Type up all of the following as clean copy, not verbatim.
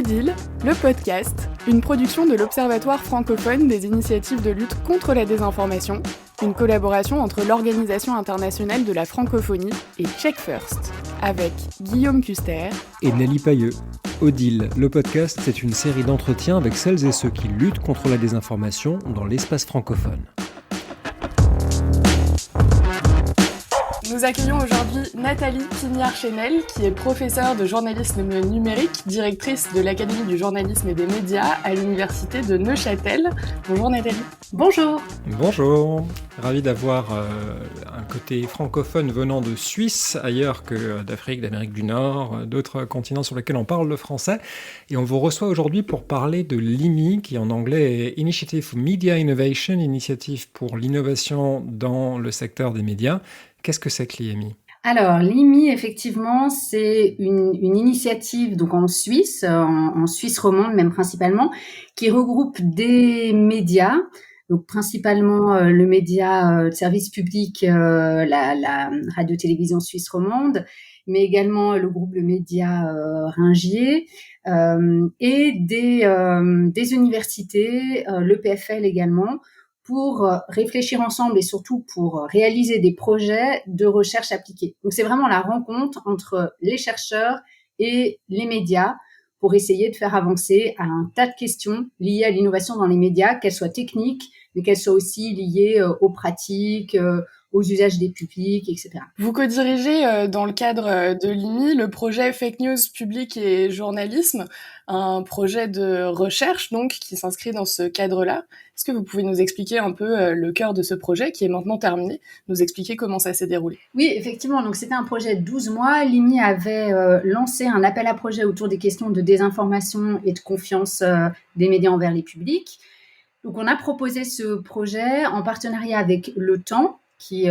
Odile, le podcast, une production de l'Observatoire francophone des initiatives de lutte contre la désinformation, une collaboration entre l'Organisation internationale de la francophonie et Check First, avec Guillaume Custer et Nelly Pailleux. Odile, le podcast, c'est une série d'entretiens avec celles et ceux qui luttent contre la désinformation dans l'espace francophone. Nous accueillons aujourd'hui Nathalie Pignard-Chénel, qui est professeure de journalisme numérique, directrice de l'Académie du journalisme et des médias à l'Université de Neuchâtel. Bonjour Nathalie. Bonjour. Bonjour. Ravi d'avoir un côté francophone venant de Suisse, ailleurs que d'Afrique, d'Amérique du Nord, d'autres continents sur lesquels on parle le français. Et on vous reçoit aujourd'hui pour parler de l'IMI, qui en anglais est Initiative for Media Innovation, initiative pour l'innovation dans le secteur des médias. Qu'est-ce que c'est que l'IMI ? Alors, l'IMI, effectivement, c'est une initiative donc en Suisse, en Suisse romande même principalement, qui regroupe des médias, donc principalement le média de service public, la radio-télévision suisse romande, mais également le groupe de médias Ringier, et des universités, l'EPFL également, pour réfléchir ensemble et surtout pour réaliser des projets de recherche appliquée. Donc, c'est vraiment la rencontre entre les chercheurs et les médias pour essayer de faire avancer un tas de questions liées à l'innovation dans les médias, qu'elles soient techniques, mais qu'elles soient aussi liées aux pratiques, aux usages des publics, etc. Vous co-dirigez dans le cadre de l'IMI le projet Fake News Public et Journalisme, un projet de recherche donc qui s'inscrit dans ce cadre-là. Est-ce que vous pouvez nous expliquer un peu le cœur de ce projet qui est maintenant terminé, nous expliquer comment ça s'est déroulé ? Oui, effectivement, donc c'était un projet de 12 mois. L'IMI avait lancé un appel à projet autour des questions de désinformation et de confiance des médias envers les publics. Donc on a proposé ce projet en partenariat avec Le Temps, qui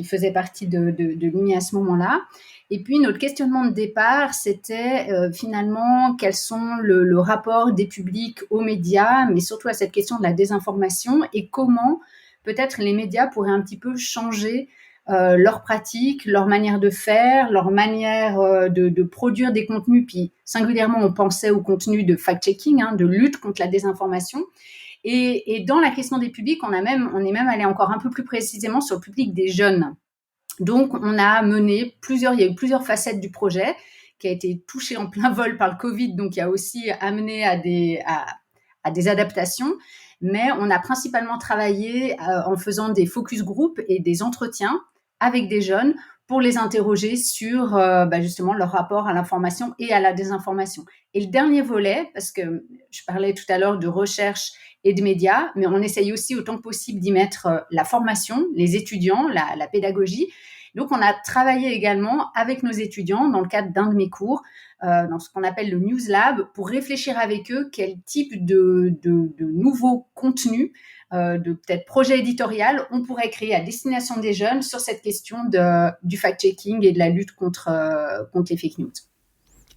faisait partie de l'IMI à ce moment-là. Et puis, notre questionnement de départ, c'était finalement quels sont le rapport des publics aux médias, mais surtout à cette question de la désinformation et comment peut-être les médias pourraient un petit peu changer leurs pratiques, leur manière de faire, leur manière de produire des contenus. Puis, singulièrement, on pensait au contenu de fact-checking, de lutte contre la désinformation. Et dans la question des publics, on est même allé encore un peu plus précisément sur le public des jeunes. Donc, on a mené il y a eu plusieurs facettes du projet qui a été touché en plein vol par le Covid, donc qui a aussi amené à des adaptations. Mais on a principalement travaillé en faisant des focus group et des entretiens avec des jeunes pour les interroger sur justement leur rapport à l'information et à la désinformation. Et le dernier volet, parce que je parlais tout à l'heure de recherche et de médias, mais on essaye aussi autant que possible d'y mettre la formation, les étudiants, la pédagogie. Donc, on a travaillé également avec nos étudiants dans le cadre d'un de mes cours, dans ce qu'on appelle le News Lab, pour réfléchir avec eux quel type de nouveaux contenus, de peut-être projet éditorial, on pourrait créer à destination des jeunes sur cette question du fact-checking et de la lutte contre les fake news.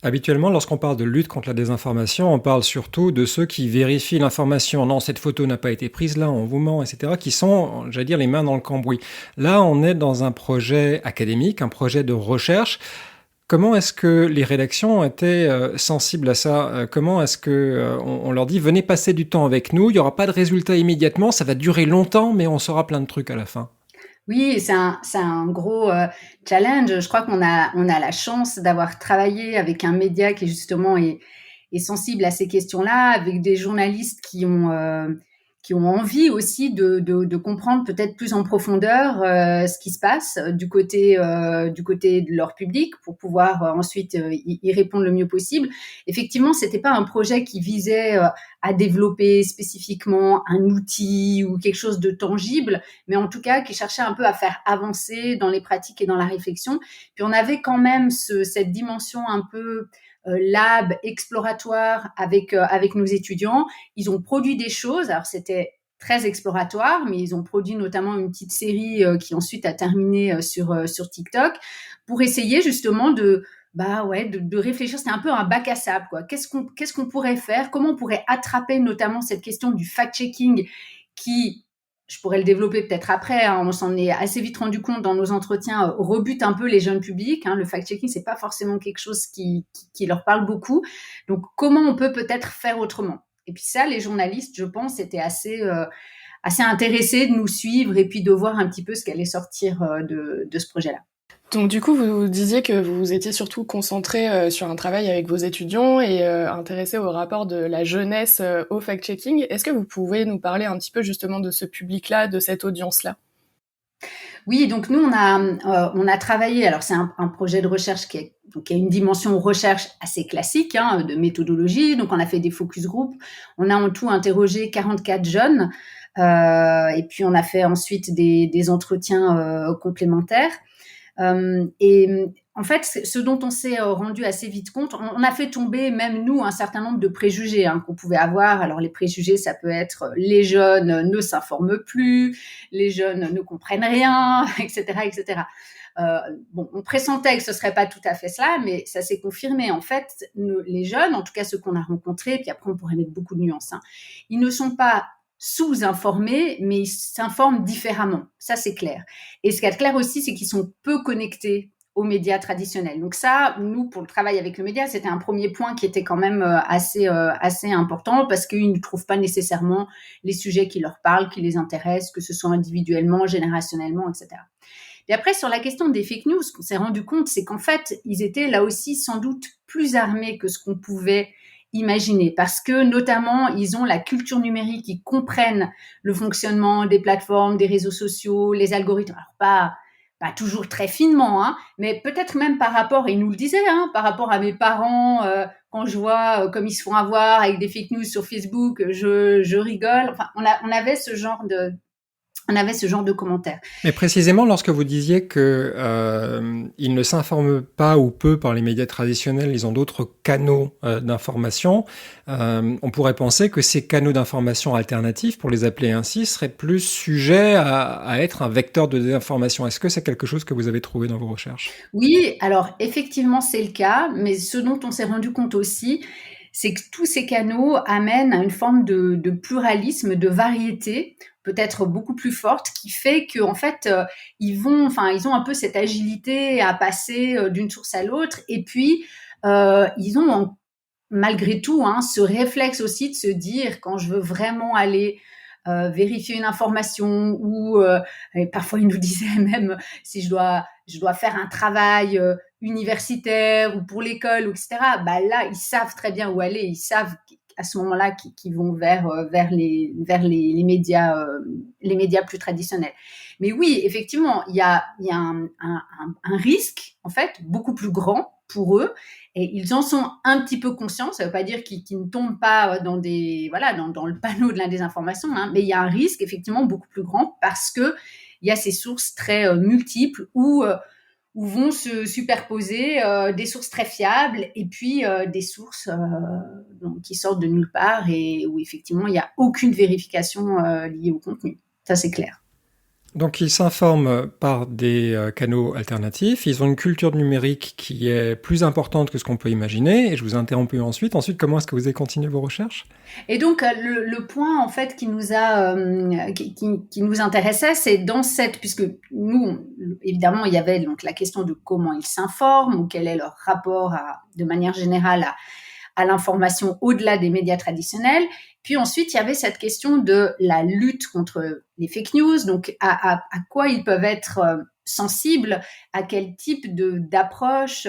Habituellement, lorsqu'on parle de lutte contre la désinformation, on parle surtout de ceux qui vérifient l'information. Non, cette photo n'a pas été prise là, on vous ment, etc., qui sont, j'allais dire, les mains dans le cambouis. Là, on est dans un projet académique, un projet de recherche. Comment est-ce que les rédactions ont été sensibles à ça ? Comment est-ce qu'on leur dit « Venez passer du temps avec nous, il n'y aura pas de résultat immédiatement, ça va durer longtemps, mais on saura plein de trucs à la fin ». Oui, c'est un gros challenge. Je crois qu'on a la chance d'avoir travaillé avec un média qui justement est sensible à ces questions-là, avec des journalistes qui ont envie aussi de comprendre peut-être plus en profondeur ce qui se passe du côté de leur public pour pouvoir ensuite y répondre le mieux possible. Effectivement, c'était pas un projet qui visait à développer spécifiquement un outil ou quelque chose de tangible, mais en tout cas qui cherchait un peu à faire avancer dans les pratiques et dans la réflexion. Puis on avait quand même cette dimension un peu lab exploratoire avec nos étudiants. Ils ont produit des choses. Alors, c'était très exploratoire, mais ils ont produit notamment une petite série qui ensuite a terminé sur TikTok pour essayer justement de réfléchir. C'était un peu un bac à sable, quoi. Qu'est-ce qu'on pourrait faire ? Comment on pourrait attraper notamment cette question du fact-checking qui, je pourrais le développer peut-être après, hein, on s'en est assez vite rendu compte dans nos entretiens, rebute un peu les jeunes publics. Hein, le fact-checking, c'est pas forcément quelque chose qui leur parle beaucoup. Donc, comment on peut peut-être faire autrement? Et puis ça, les journalistes, je pense, étaient assez intéressés de nous suivre et puis de voir un petit peu ce qu'allait sortir de ce projet-là. Donc du coup, vous disiez que vous étiez surtout concentré sur un travail avec vos étudiants et intéressé au rapport de la jeunesse au fact-checking. Est-ce que vous pouvez nous parler un petit peu justement de ce public-là, de cette audience-là? Oui, donc nous, on a travaillé, alors c'est un projet de recherche qui a une dimension recherche assez classique, hein, de méthodologie. Donc on a fait des focus group, on a en tout interrogé 44 jeunes, et puis on a fait ensuite des entretiens complémentaires. Et en fait, ce dont on s'est rendu assez vite compte, on a fait tomber même nous un certain nombre de préjugés qu'on pouvait avoir. Alors les préjugés, ça peut être les jeunes ne s'informent plus, les jeunes ne comprennent rien, etc., etc. Bon, on pressentait que ce serait pas tout à fait cela, mais ça s'est confirmé. En fait, les jeunes, en tout cas ceux qu'on a rencontrés, puis après on pourrait mettre beaucoup de nuances, ils ne sont pas sous-informés, mais ils s'informent différemment. Ça, c'est clair. Et ce qu'il y a de clair aussi, c'est qu'ils sont peu connectés aux médias traditionnels. Donc ça, nous, pour le travail avec le média, c'était un premier point qui était quand même assez important parce qu'ils ne trouvent pas nécessairement les sujets qui leur parlent, qui les intéressent, que ce soit individuellement, générationnellement, etc. Et après, sur la question des fake news, ce qu'on s'est rendu compte, c'est qu'en fait, ils étaient là aussi sans doute plus armés que ce qu'on pouvait imaginer, parce que notamment ils ont la culture numérique, ils comprennent le fonctionnement des plateformes, des réseaux sociaux, les algorithmes. Alors pas toujours très finement, mais peut-être même par rapport, et ils nous le disaient, par rapport à mes parents, quand je vois comme ils se font avoir avec des fake news sur Facebook, je rigole. Enfin, on avait ce genre de commentaires. Mais précisément, lorsque vous disiez que ils ne s'informent pas ou peu par les médias traditionnels, ils ont d'autres canaux d'information, on pourrait penser que ces canaux d'information alternatifs, pour les appeler ainsi, seraient plus sujets à être un vecteur de désinformation. Est-ce que c'est quelque chose que vous avez trouvé dans vos recherches? Oui, alors effectivement, c'est le cas, mais ce dont on s'est rendu compte aussi, c'est que tous ces canaux amènent à une forme de pluralisme, de variété, peut-être beaucoup plus forte, qui fait qu'en fait, ils ont un peu cette agilité à passer d'une source à l'autre, et puis ils ont malgré tout ce réflexe aussi de se dire, quand je veux vraiment aller vérifier une information, ou et parfois ils nous disaient même si je dois faire un travail universitaire ou pour l'école, etc. Là, ils savent très bien où aller. Ils savent à ce moment-là qu'ils vont vers les médias plus traditionnels. Mais oui, effectivement, il y a un risque en fait beaucoup plus grand pour eux. Et ils en sont un petit peu conscients. Ça ne veut pas dire qu'ils ne tombent pas dans le panneau de la désinformation, mais il y a un risque effectivement beaucoup plus grand parce que il y a ces sources très multiples où vont se superposer des sources très fiables et puis des sources qui sortent de nulle part et où effectivement il n'y a aucune vérification liée au contenu. Ça, c'est clair. Donc ils s'informent par des canaux alternatifs, ils ont une culture numérique qui est plus importante que ce qu'on peut imaginer, et je vous ai interrompu ensuite. Ensuite, comment est-ce que vous avez continué vos recherches? Et donc le point en fait qui nous intéressait, c'est puisque nous, évidemment, il y avait donc la question de comment ils s'informent ou quel est leur rapport de manière générale à l'information au-delà des médias traditionnels. Puis ensuite, il y avait cette question de la lutte contre les fake news, donc à quoi ils peuvent être sensibles, à quel type d'approche,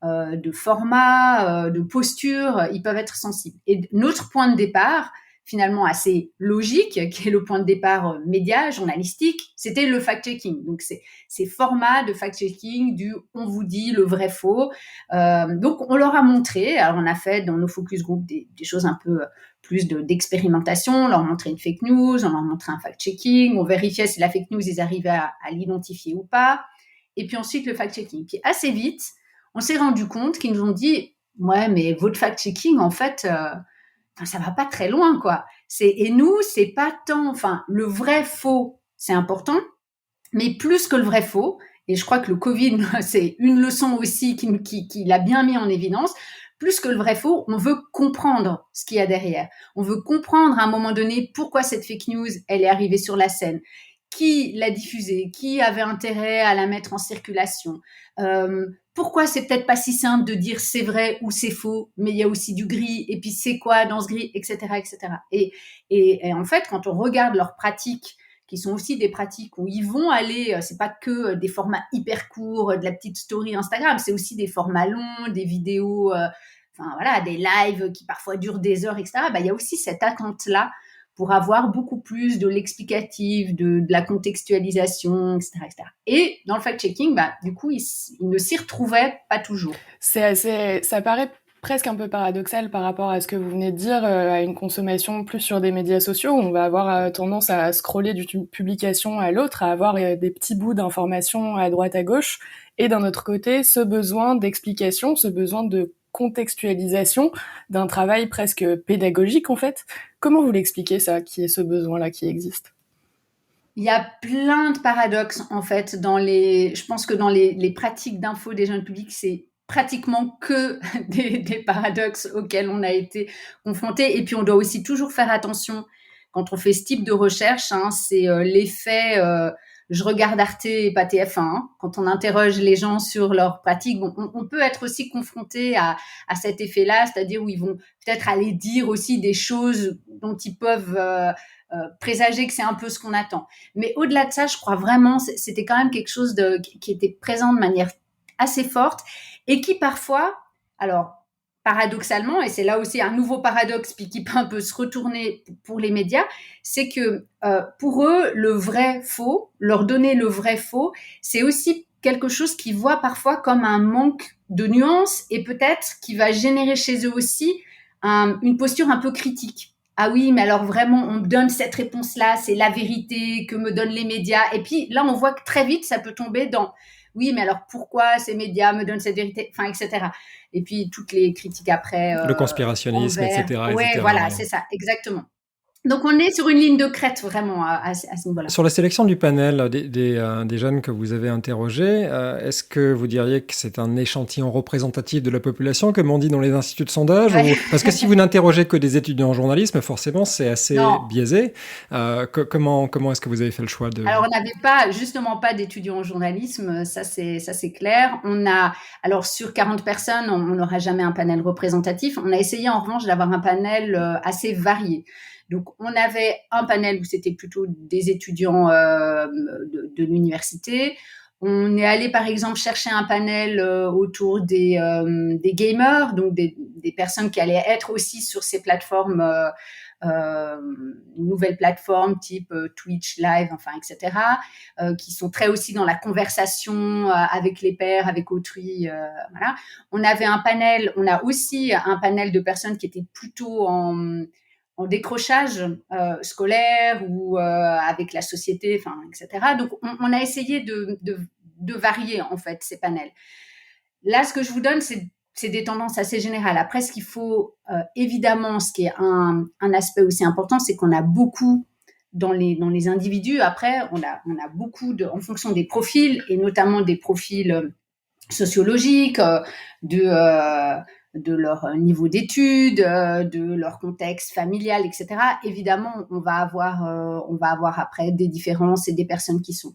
de format, de posture, ils peuvent être sensibles. Et notre point de départ, finalement assez logique, qui est le point de départ média, journalistique, c'était le fact-checking. Donc, ces formats de fact-checking du « on vous dit le vrai faux ». Donc, on leur a montré, alors on a fait dans nos focus group des choses un peu plus d'expérimentation, on leur montrait une fake news, on leur montrait un fact-checking, on vérifiait si la fake news, ils arrivaient à l'identifier ou pas, et puis ensuite le fact-checking. Puis assez vite, on s'est rendu compte qu'ils nous ont dit « ouais, mais votre fact-checking, en fait… ça va pas très loin, quoi. Et nous, c'est pas tant, le vrai faux, c'est important, mais plus que le vrai faux, et je crois que le Covid, c'est une leçon aussi qui l'a bien mis en évidence, plus que le vrai-faux, on veut comprendre ce qu'il y a derrière. On veut comprendre à un moment donné pourquoi cette fake news, elle est arrivée sur la scène. Qui l'a diffusée, qui avait intérêt à la mettre en circulation, pourquoi c'est peut-être pas si simple de dire c'est vrai ou c'est faux, mais il y a aussi du gris, et puis c'est quoi dans ce gris, etc., etc. Et en fait, quand on regarde leurs pratiques, qui sont aussi des pratiques où ils vont aller, c'est pas que des formats hyper courts, de la petite story Instagram, c'est aussi des formats longs, des vidéos, enfin voilà, des lives qui parfois durent des heures, etc. Il y a aussi cette attente-là pour avoir beaucoup plus de l'explicatif, de la contextualisation, etc., etc. Et dans le fact-checking, du coup, il ne s'y retrouvait pas toujours. Ça paraît presque un peu paradoxal par rapport à ce que vous venez de dire, à une consommation plus sur des médias sociaux, où on va avoir tendance à scroller d'une publication à l'autre, à avoir des petits bouts d'informations à droite à gauche, et d'un autre côté, ce besoin d'explication, ce besoin de contextualisation d'un travail presque pédagogique en fait. Comment vous l'expliquez ça, qui est ce besoin-là qui existe? Il y a plein de paradoxes en fait je pense que dans les pratiques d'info des jeunes publics, c'est pratiquement que des paradoxes auxquels on a été confronté. Et puis on doit aussi toujours faire attention quand on fait ce type de recherche, c'est l'effet je regarde Arte et pas TF1. Quand on interroge les gens sur leurs pratiques, on peut être aussi confronté à cet effet-là, c'est-à-dire où ils vont peut-être aller dire aussi des choses dont ils peuvent présager que c'est un peu ce qu'on attend. Mais au-delà de ça, je crois vraiment, c'était quand même quelque chose qui était présent de manière assez forte et qui parfois, alors paradoxalement, et c'est là aussi un nouveau paradoxe puis qui peut un peu se retourner pour les médias, c'est que pour eux, le vrai-faux, leur donner le vrai-faux, c'est aussi quelque chose qu'ils voient parfois comme un manque de nuances et peut-être qui va générer chez eux aussi une posture un peu critique. Ah oui, mais alors vraiment, on me donne cette réponse-là, c'est la vérité que me donnent les médias. Et puis là, on voit que très vite, ça peut tomber dans oui, mais alors pourquoi ces médias me donnent cette vérité, enfin, etc. Et puis toutes les critiques après. Le conspirationnisme, envers. etc. Ouais, etc. voilà, c'est ça, exactement. Donc on est sur une ligne de crête vraiment à ce niveau-là. Sur la sélection du panel des jeunes que vous avez interrogés, est-ce que vous diriez que c'est un échantillon représentatif de la population, comme on dit dans les instituts de sondage Ouais. Parce que si vous n'interrogez que des étudiants en journalisme, forcément c'est assez biaisé. Comment est-ce que vous avez fait le choix de... Alors on n'avait justement pas d'étudiants en journalisme, ça c'est clair. Alors sur 40 personnes, on n'aura jamais un panel représentatif. On a essayé en revanche d'avoir un panel assez varié. Donc, on avait un panel où c'était plutôt des étudiants de l'université. On est allé, par exemple, chercher un panel autour des gamers, donc des personnes qui allaient être aussi sur ces plateformes, nouvelles plateformes type Twitch, Live, enfin, etc., qui sont très aussi dans la conversation avec les pairs, avec autrui. Voilà. On a aussi un panel de personnes qui étaient plutôt en décrochage scolaire ou avec la société, enfin, etc. Donc, on a essayé de varier, en fait, ces panels. Là, ce que je vous donne, c'est des tendances assez générales. Après, ce qu'il faut, évidemment, ce qui est un aspect aussi important, c'est qu'on a beaucoup dans les individus. Après, on a beaucoup en fonction des profils, et notamment des profils sociologiques, de leur niveau d'études, de leur contexte familial, etc. Évidemment, on va avoir après des différences et des personnes qui sont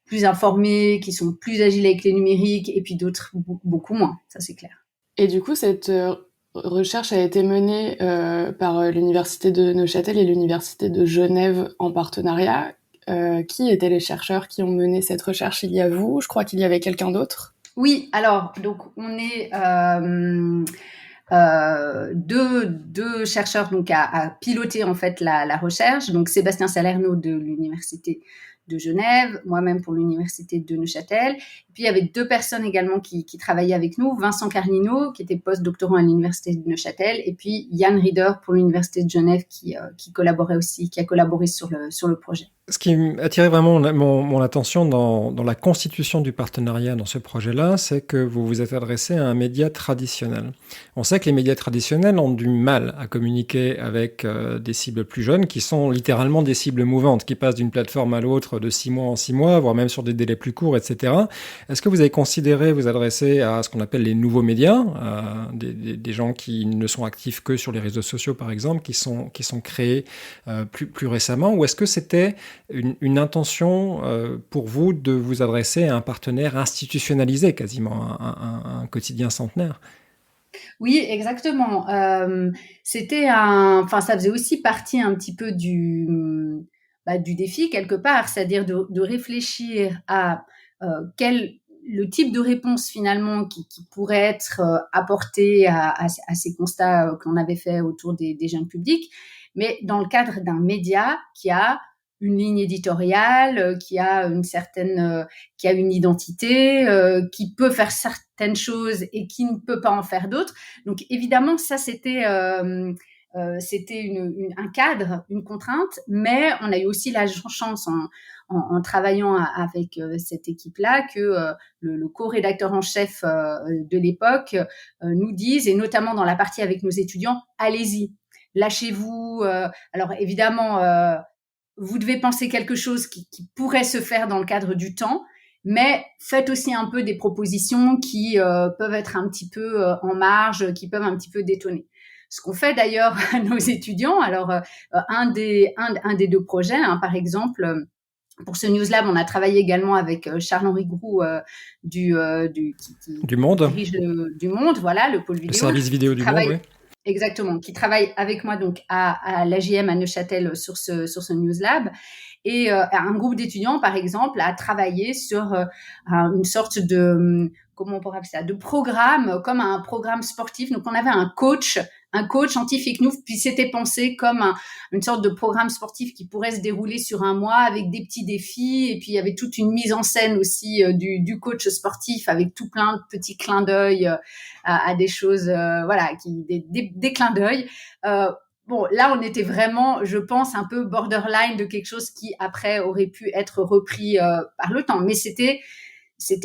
plus informées, qui sont plus agiles avec les numériques, et puis d'autres beaucoup moins, ça c'est clair. Et du coup, cette recherche a été menée par l'Université de Neuchâtel et l'Université de Genève en partenariat. Qui étaient les chercheurs qui ont mené cette recherche? Il y a vous, je crois qu'il y avait quelqu'un d'autre. Oui, alors, donc on est deux chercheurs donc à piloter en fait la recherche. Donc Sébastien Salerno de l'Université de Genève, moi-même pour l'Université de Neuchâtel. Et puis il y avait deux personnes également qui travaillaient avec nous, Vincent Carlino qui était post-doctorant à l'Université de Neuchâtel, et puis Yann Rieder pour l'Université de Genève qui collaborait aussi, qui a collaboré sur le projet. Ce qui attirait vraiment mon attention dans la constitution du partenariat dans ce projet-là, c'est que vous vous êtes adressé à un média traditionnel. On sait que les médias traditionnels ont du mal à communiquer avec des cibles plus jeunes, qui sont littéralement des cibles mouvantes, qui passent d'une plateforme à l'autre de 6 mois en 6 mois, voire même sur des délais plus courts, etc. Est-ce que vous avez considéré vous adresser à ce qu'on appelle les nouveaux médias, des gens qui ne sont actifs que sur les réseaux sociaux, par exemple, qui sont créés plus récemment, ou est-ce que c'était une intention pour vous de vous adresser à un partenaire institutionnalisé, quasiment un quotidien centenaire? Oui, exactement. Ça faisait aussi partie un petit peu du défi quelque part, c'est-à-dire de réfléchir à le type de réponse finalement qui pourrait être apportée à ces constats qu'on avait fait autour des jeunes publics, mais dans le cadre d'un média qui a une ligne éditoriale, qui a qui a une identité, qui peut faire certaines choses et qui ne peut pas en faire d'autres. Donc évidemment, ça c'était un cadre, une contrainte, mais on a eu aussi la chance en travaillant avec cette équipe-là que le co-rédacteur en chef de l'époque nous dise, et notamment dans la partie avec nos étudiants, allez-y, lâchez-vous. Alors évidemment, vous devez penser quelque chose qui pourrait se faire dans le cadre du temps, mais faites aussi un peu des propositions qui peuvent être un petit peu en marge, qui peuvent un petit peu détonner. Ce qu'on fait d'ailleurs à nos étudiants. Alors, un des deux projets, hein, par exemple, pour ce News Lab, on a travaillé également avec Charles-Henri Groux qui Du Monde, dirige du Monde, voilà, le pôle vidéo. le service vidéo du Monde, oui. Exactement, qui travaille avec moi donc à l'AGM à Neuchâtel sur ce News Lab. Et un groupe d'étudiants, par exemple, a travaillé sur une sorte de, comment on pourrait appeler ça, de programme, comme un programme sportif. Donc, on avait un coach anti-fake news, puis c'était pensé comme une sorte de programme sportif qui pourrait se dérouler sur un mois avec des petits défis. Et puis, il y avait toute une mise en scène aussi du coach sportif avec tout plein de petits clins d'œil à des choses, voilà, des clins d'œil. Bon, là, on était vraiment, je pense, un peu borderline de quelque chose qui, après, aurait pu être repris par le temps. Mais c'était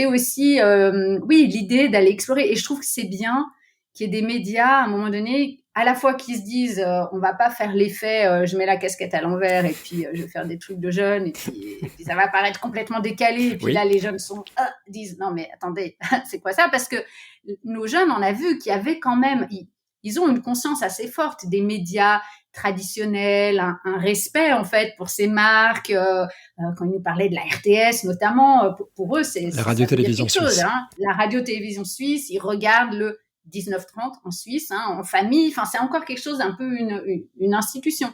aussi, oui, l'idée d'aller explorer. Et je trouve que c'est bien qu'il y ait des médias, à un moment donné, à la fois qui se disent, on va pas faire l'effet, je mets la casquette à l'envers et puis je vais faire des trucs de jeunes et puis ça va paraître complètement décalé. Et puis Oui. là, les jeunes disent, non mais attendez, c'est quoi ça? Parce que nos jeunes, on a vu qu'il y avait quand même, ils ont une conscience assez forte des médias traditionnels, un respect en fait pour ces marques. Quand ils nous parlaient de la RTS notamment, pour eux, c'est La radio-télévision suisse. Hein. La radio-télévision suisse, ils regardent le 19h30 en Suisse, hein, en famille. Enfin, c'est encore quelque chose, un peu une institution.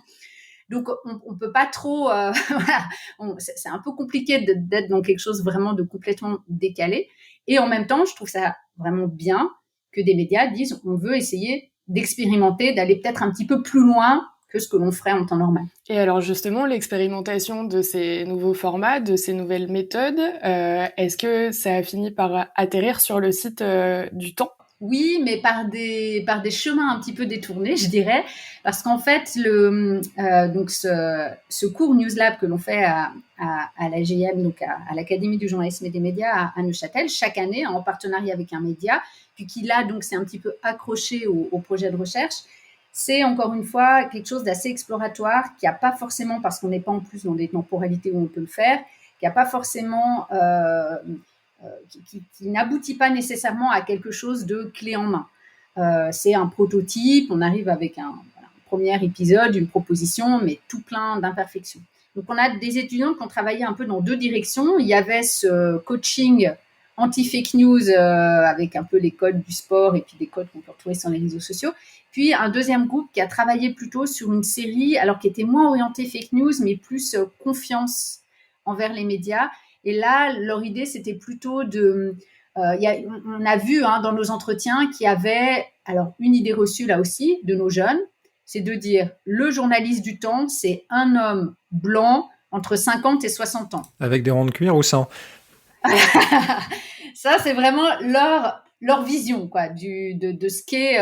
Donc, on peut pas trop... voilà, c'est un peu compliqué d'être dans quelque chose vraiment de complètement décalé. Et en même temps, je trouve ça vraiment bien que des médias disent on veut essayer d'expérimenter, d'aller peut-être un petit peu plus loin que ce que l'on ferait en temps normal. Et alors justement, l'expérimentation de ces nouveaux formats, de ces nouvelles méthodes, est-ce que ça a fini par atterrir sur le site du Temps ? Oui, mais par des chemins un petit peu détournés, je dirais, parce qu'en fait, donc ce cours News Lab que l'on fait à l'AGM, donc à l'Académie du journalisme et des médias à Neuchâtel, chaque année, en partenariat avec un média, puis qui là, donc, c'est un petit peu accroché au projet de recherche. C'est encore une fois quelque chose d'assez exploratoire, qui n'a pas forcément, parce qu'on n'est pas en plus dans des temporalités où on peut le faire, qui n'a pas forcément... qui n'aboutit pas nécessairement à quelque chose de clé en main. C'est un prototype, on arrive avec un premier épisode, une proposition, mais tout plein d'imperfections. Donc, on a des étudiants qui ont travaillé un peu dans deux directions. Il y avait ce coaching anti-fake news avec un peu les codes du sport et puis des codes qu'on peut retrouver sur les réseaux sociaux. Puis, un deuxième groupe qui a travaillé plutôt sur une série, alors qui était moins orientée fake news, mais plus confiance envers les médias. Et là, leur idée, c'était plutôt on a vu dans nos entretiens qu'il y avait, alors une idée reçue là aussi de nos jeunes, c'est de dire le journaliste du Temps, c'est un homme blanc entre 50 et 60 ans. Avec des ronds de cuir ou sans? Ça, c'est vraiment leur vision, quoi, de ce qu'est,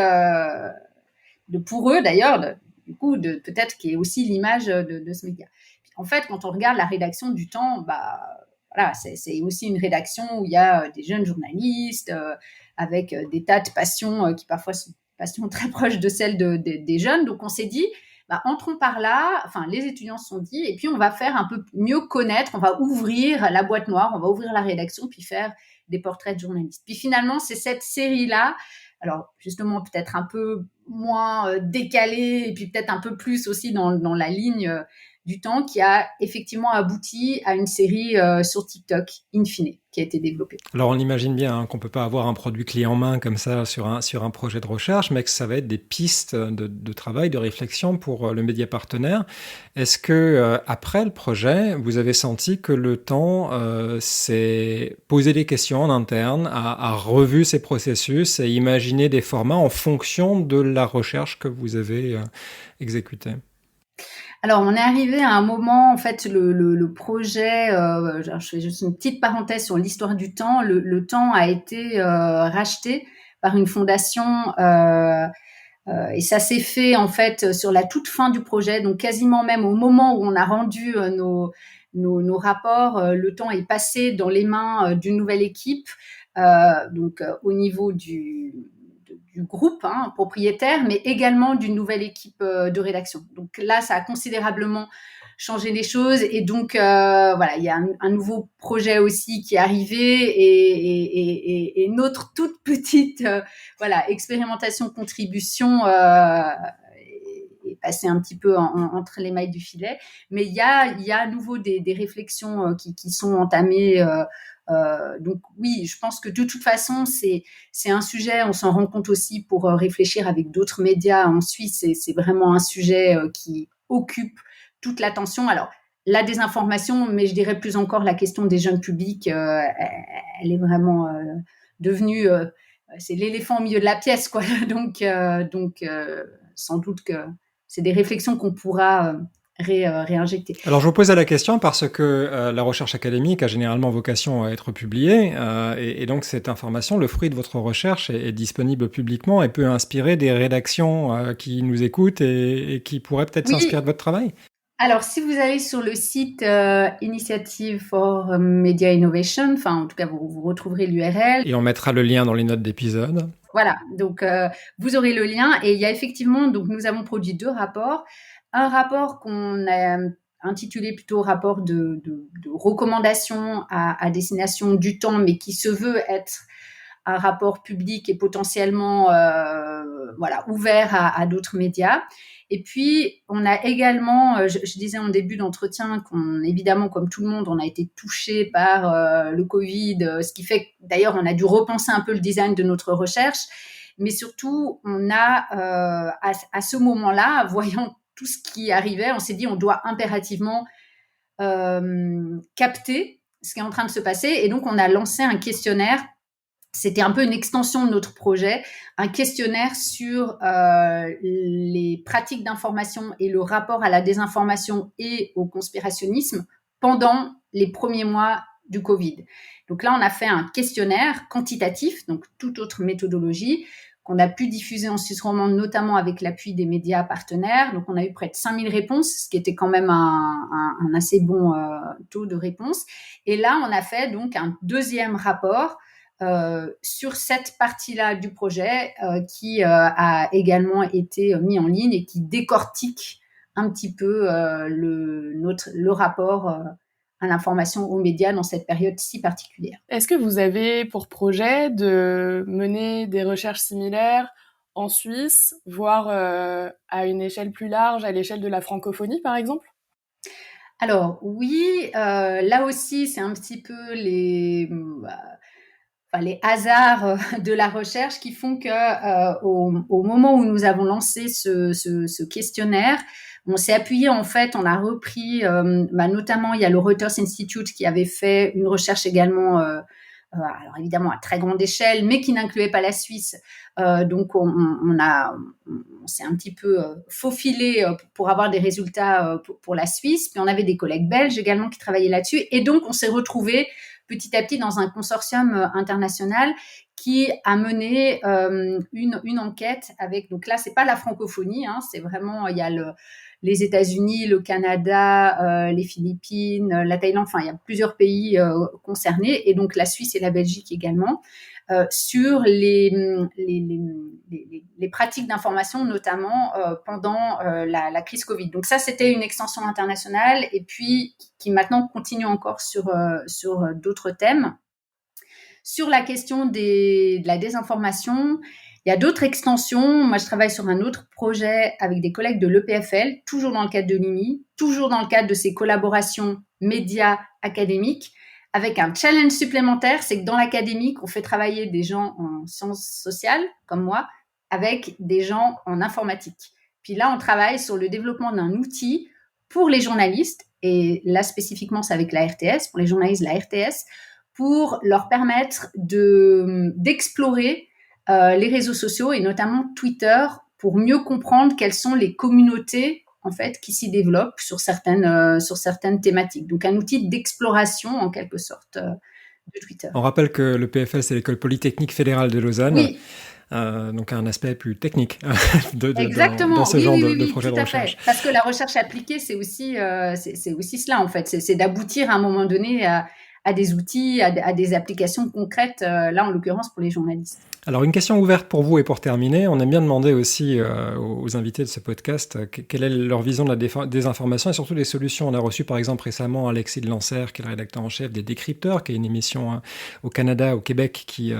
pour eux d'ailleurs, du coup, peut-être qui est aussi l'image de ce média. en fait, quand on regarde la rédaction du Temps, voilà, c'est aussi une rédaction où il y a des jeunes journalistes avec des tas de passions qui parfois sont passions très proches de celles des jeunes. Donc, on s'est dit, entrons par là, enfin, les étudiants se sont dit, et puis on va faire un peu mieux connaître, on va ouvrir la boîte noire, on va ouvrir la rédaction, puis faire des portraits de journalistes. Puis finalement, c'est cette série-là, alors justement peut-être un peu moins décalée, et puis peut-être un peu plus aussi dans la ligne du Temps, qui a effectivement abouti à une série sur TikTok, in fine, qui a été développée. Alors on imagine bien qu'on ne peut pas avoir un produit clé en main comme ça sur un projet de recherche, mais que ça va être des pistes de travail, de réflexion pour le média partenaire. Est-ce que après le projet, vous avez senti que le Temps s'est posé des questions en interne, a revu ses processus et imaginé des formats en fonction de la recherche que vous avez exécutée? Alors, on est arrivé à un moment, en fait, le projet, je fais juste une petite parenthèse sur l'histoire du Temps. Le Temps a été racheté par une fondation et ça s'est fait, en fait, sur la toute fin du projet. Donc, quasiment même au moment où on a rendu nos rapports, le Temps est passé dans les mains d'une nouvelle équipe, au niveau du groupe propriétaire, mais également d'une nouvelle équipe de rédaction. Donc là, ça a considérablement changé les choses. Et donc, voilà, il y a un nouveau projet aussi qui est arrivé et notre toute petite expérimentation-contribution est passée un petit peu entre les mailles du filet. Mais il y a à nouveau des réflexions qui sont entamées donc oui, je pense que de toute façon, c'est un sujet, on s'en rend compte aussi pour réfléchir avec d'autres médias en Suisse, c'est vraiment un sujet qui occupe toute l'attention. Alors, la désinformation, mais je dirais plus encore la question des jeunes publics, elle est vraiment devenue, c'est l'éléphant au milieu de la pièce, quoi. Donc sans doute que c'est des réflexions qu'on pourra réinjecter. Alors je vous posais la question parce que la recherche académique a généralement vocation à être publiée et donc cette information, le fruit de votre recherche est disponible publiquement et peut inspirer des rédactions qui nous écoutent et qui pourraient peut-être s'inspirer de votre travail. Alors, si vous allez sur le site Initiative for Media Innovation, enfin en tout cas vous retrouverez l'URL. Et on mettra le lien dans les notes d'épisode. Voilà, donc vous aurez le lien et il y a effectivement, donc nous avons produit 2 rapports. Un rapport qu'on a intitulé plutôt rapport de recommandation à destination du Temps, mais qui se veut être un rapport public et potentiellement ouvert à d'autres médias. Et puis, on a également, je disais en début d'entretien évidemment, comme tout le monde, on a été touché par le Covid, ce qui fait que, d'ailleurs, on a dû repenser un peu le design de notre recherche. Mais surtout, on a, à ce moment-là, voyant tout ce qui arrivait, on s'est dit on doit impérativement capter ce qui est en train de se passer. Et donc, on a lancé un questionnaire. C'était un peu une extension de notre projet, un questionnaire sur les pratiques d'information et le rapport à la désinformation et au conspirationnisme pendant les premiers mois du Covid. Donc là, on a fait un questionnaire quantitatif, donc toute autre méthodologie, qu'on a pu diffuser en Suisse romande, notamment avec l'appui des médias partenaires. Donc, on a eu près de 5000 réponses, ce qui était quand même un assez bon taux de réponse. Et là, on a fait donc un deuxième rapport sur cette partie-là du projet qui a également été mis en ligne et qui décortique un petit peu le rapport à l'information aux médias dans cette période si particulière. Est-ce que vous avez pour projet de mener des recherches similaires en Suisse, voire à une échelle plus large, à l'échelle de la francophonie, par exemple ? Alors oui, là aussi, c'est un petit peu les hasards de la recherche qui font que au moment où nous avons lancé ce questionnaire, on s'est appuyé, en fait, on a repris, notamment, il y a le Reuters Institute qui avait fait une recherche également, alors évidemment à très grande échelle, mais qui n'incluait pas la Suisse. Donc, on s'est un petit peu faufilé pour avoir des résultats pour la Suisse. Puis, on avait des collègues belges également qui travaillaient là-dessus. Et donc, on s'est retrouvés petit à petit dans un consortium international qui a mené une enquête avec, donc là, c'est pas la francophonie, c'est vraiment, il y a les États-Unis, le Canada, les Philippines, la Thaïlande, enfin, il y a plusieurs pays concernés, et donc la Suisse et la Belgique également, sur les pratiques d'information, notamment pendant la crise Covid. Donc ça, c'était une extension internationale, et puis qui maintenant continue encore sur d'autres thèmes. Sur la question de la désinformation, il y a d'autres extensions. Moi, je travaille sur un autre projet avec des collègues de l'EPFL, toujours dans le cadre de l'IMI, toujours dans le cadre de ces collaborations médias académiques, avec un challenge supplémentaire, c'est que dans l'académique, on fait travailler des gens en sciences sociales, comme moi, avec des gens en informatique. Puis là, on travaille sur le développement d'un outil pour les journalistes, et là, spécifiquement, c'est avec la RTS, pour les journalistes, la RTS, pour leur permettre d'explorer les réseaux sociaux, et notamment Twitter, pour mieux comprendre quelles sont les communautés en fait qui s'y développent sur certaines thématiques. Donc un outil d'exploration en quelque sorte de Twitter. On rappelle que le PFL, c'est l'École Polytechnique Fédérale de Lausanne. Oui. Donc un aspect plus technique Exactement. dans ce genre de projet de recherche. Fait. Parce que la recherche appliquée, c'est aussi cela en fait. C'est d'aboutir à un moment donné à des outils, à des applications concrètes, là en l'occurrence pour les journalistes. Alors une question ouverte pour vous et pour terminer, on aime bien demander aussi aux invités de ce podcast quelle est leur vision de la désinformation et surtout les solutions. On a reçu par exemple récemment Alexis de Lancer, qui est le rédacteur en chef des Décrypteurs, qui est une émission au Canada, au Québec, qui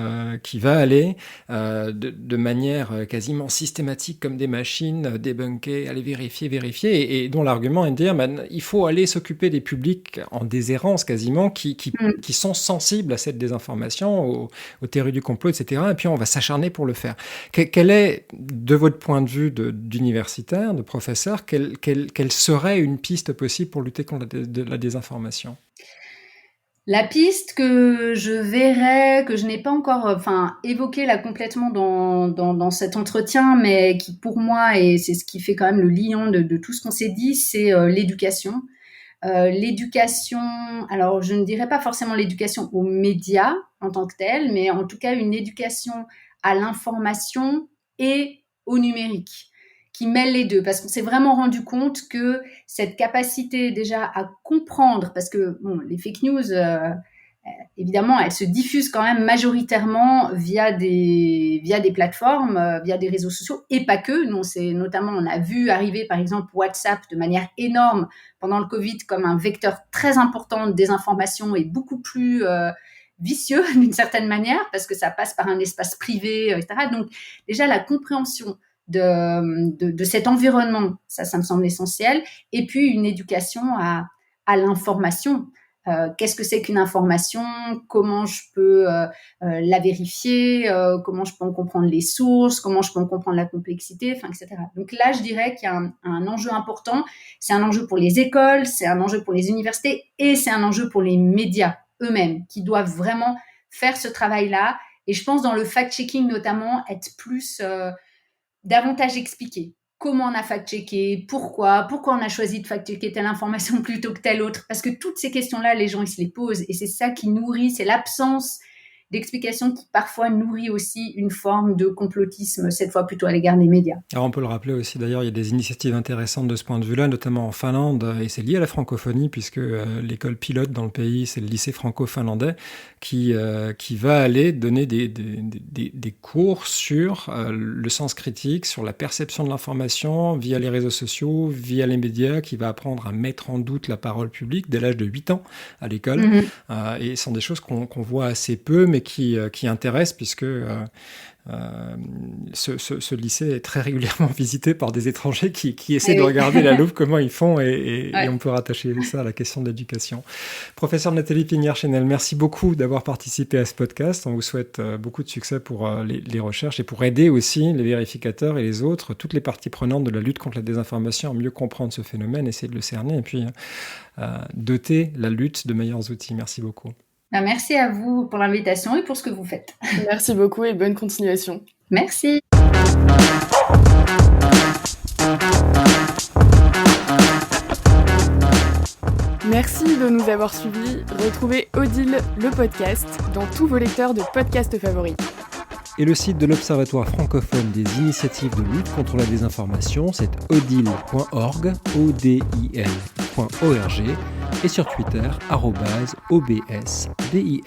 va aller de manière quasiment systématique comme des machines, débunker, aller vérifier, et dont l'argument est de dire il faut aller s'occuper des publics en déshérence quasiment, qui sont sensibles à cette désinformation, aux théories du complot, etc. Et puis on va s'acharner pour le faire. Quel est, de votre point de vue d'universitaire, de professeur, quelle serait une piste possible pour lutter contre la désinformation ? La piste que je verrais, que je n'ai pas encore évoquée là complètement dans cet entretien, mais qui pour moi, et c'est ce qui fait quand même le liant de tout ce qu'on s'est dit, c'est l'éducation. L'éducation, alors je ne dirais pas forcément l'éducation aux médias en tant que telle, mais en tout cas une éducation à l'information et au numérique, qui mêle les deux, parce qu'on s'est vraiment rendu compte que cette capacité déjà à comprendre, parce que les fake news, évidemment, elles se diffusent quand même majoritairement via des plateformes, via des réseaux sociaux, et pas que. Nous, on a vu arriver, par exemple, WhatsApp de manière énorme pendant le Covid comme un vecteur très important de désinformation et beaucoup plus vicieux d'une certaine manière, parce que ça passe par un espace privé, etc. Donc, déjà, la compréhension de cet environnement, ça me semble essentiel. Et puis, une éducation à l'information. Qu'est-ce que c'est qu'une information, comment je peux la vérifier, comment je peux en comprendre les sources, comment je peux en comprendre la complexité, etc. Donc là, je dirais qu'il y a un enjeu important. C'est un enjeu pour les écoles, c'est un enjeu pour les universités et c'est un enjeu pour les médias eux-mêmes qui doivent vraiment faire ce travail-là. Et je pense dans le fact-checking notamment, être davantage expliqué. Comment on a fact-checké, pourquoi on a choisi de fact-checker telle information plutôt que telle autre. Parce que toutes ces questions-là, les gens, ils se les posent. Et c'est ça qui nourrit, c'est l'absence d'explication qui parfois nourrit aussi une forme de complotisme, cette fois plutôt à l'égard des médias. Alors on peut le rappeler aussi, d'ailleurs, il y a des initiatives intéressantes de ce point de vue-là, notamment en Finlande, et c'est lié à la francophonie, puisque l'école pilote dans le pays, c'est le lycée franco-finlandais, qui va aller donner des cours sur le sens critique, sur la perception de l'information via les réseaux sociaux, via les médias, qui va apprendre à mettre en doute la parole publique dès l'âge de 8 ans à l'école. Et ce sont des choses qu'on voit assez peu, mais qui intéressent, puisque ce lycée est très régulièrement visité par des étrangers qui essaient de regarder la loupe, comment ils font, et on peut rattacher ça à la question de l'éducation. Professeur Nathalie Pinière-Chenel, merci beaucoup d'avoir participé à ce podcast. On vous souhaite beaucoup de succès pour les recherches et pour aider aussi les vérificateurs et les autres, toutes les parties prenantes de la lutte contre la désinformation, à mieux comprendre ce phénomène, essayer de le cerner et puis doter la lutte de meilleurs outils. Merci beaucoup. Merci à vous pour l'invitation et pour ce que vous faites. Merci beaucoup et bonne continuation. Merci. Merci de nous avoir suivis. Retrouvez Odile, le podcast, dans tous vos lecteurs de podcasts favoris. Et le site de l'Observatoire francophone des initiatives de lutte contre la désinformation, c'est odil.org, odil.org, et sur Twitter, @obsdil.